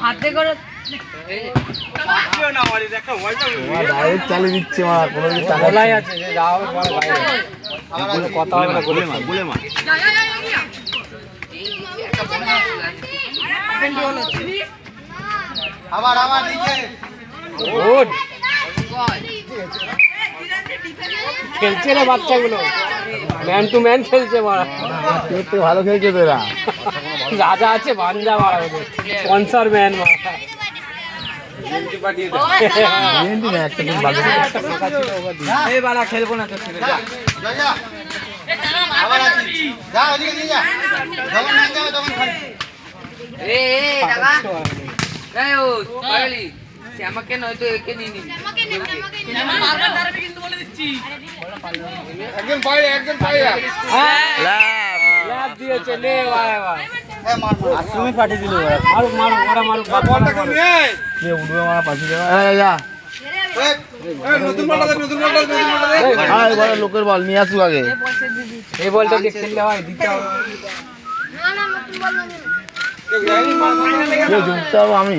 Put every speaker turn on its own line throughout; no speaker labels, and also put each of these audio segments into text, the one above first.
হাতে করে
চালিয়ে দিচ্ছে মা কোনো
বলাই আছে যে যাও কথা হবে না বলে মা
আবার আবার নিচে
গুড খেলছে না বাচ্চাগুলো ম্যান টু ম্যান খেলছে মারা
তো ভালো খেলছে তো এরা
রাজা আছে ভাঞ্জা মারা ওদের স্পন্সর ম্যান মারা খেলবো না তো
আমাকে নয়তো একে নিয়ে নিবি
একজন বাইরে একজন বাইরে
লাভ দিয়েছে নে বাবা
তুমি পাঠিয়ে দিল
মারুক মারুক ওরা মারুক
বলটাকে নিয়ে কে উঠবে মারা পাঠিয়ে দেবা এই যা নতুন বলটা দে নতুন বলটা দে আরে বড় লোকের বল নিয়ে আসু আগে
এই বলটা দিয়ে খেললে হয় দিতে হবে
না না নতুন বল না
কে জুটতে হবে আমি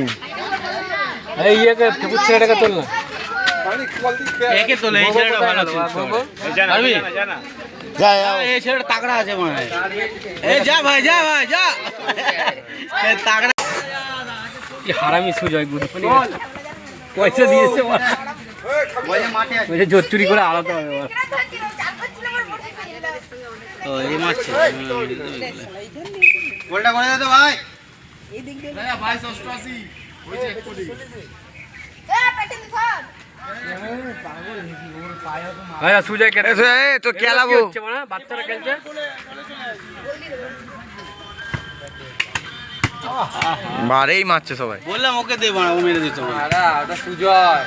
এই ইয়েকে ফুকুর ছেলেটাকে তোল না
একে তোলে এই ছেলেটা ভালো পারবি
যা
এই ছেলেটা তাগড়া আছে মনে হয় এই যা ভাই যা এ তাগড়া
কি হারামি সুজয় গুরুপনি পয়সা দিয়েছে
বলে মাঠে আছে
ওই জোর চুরি করে আলাদা হবে
ও এই মারছে
গোলটা করে দে তো ভাই
আচ্ছা সুজয় কে
তো খেলাবো
মানে বাচ্চারা খেলছে
বারেই মারছে সবাই
বললাম ওকে দে বাড়া ও মেরে দিত
ওটা সুজয়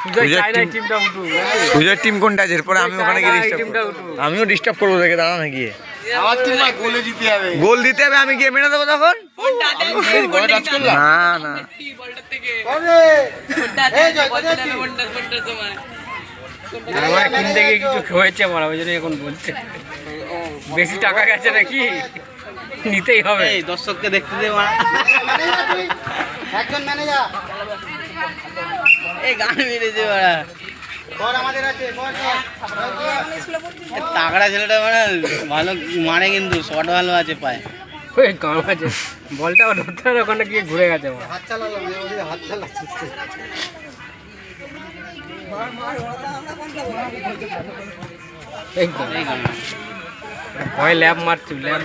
সুজয় চাইনা টিমটা উঠু
সুজয়ের টিম কোনটা আছে এরপরে আমি ওখানে গিয়ে ডিস্টার্ব
টিমটা উঠু
আমিও ডিস্টার্ব করবো দেখে দাঁড়া না গিয়ে আমার টিম গোলে জিতে হবে গোল দিতে হবে আমি গিয়ে মেরে দেবো তখন না না
আমার কিনতে গিয়ে কিছু হয়েছে মারা ওই জন্য এখন বলছে বেশি টাকা গেছে নাকি নিতেই হবে
এই দর্শককে দেখতে দে বাড়া
একজন ম্যানেজার
এই গান মেরেছে বাড়া
বল আমাদের আছে বল
তাগড়া ছেলেটা মানে ভালো মারে কিন্তু শট ভালো আছে পায়
ওই গান আছে বলটা ধরতে হবে ওখানে গিয়ে ঘুরে গেছে আমার
হাত চালালাম ওদিকে হাত চালাচ্ছিস
এই গান ভয় ল্যাব মারছি ল্যাব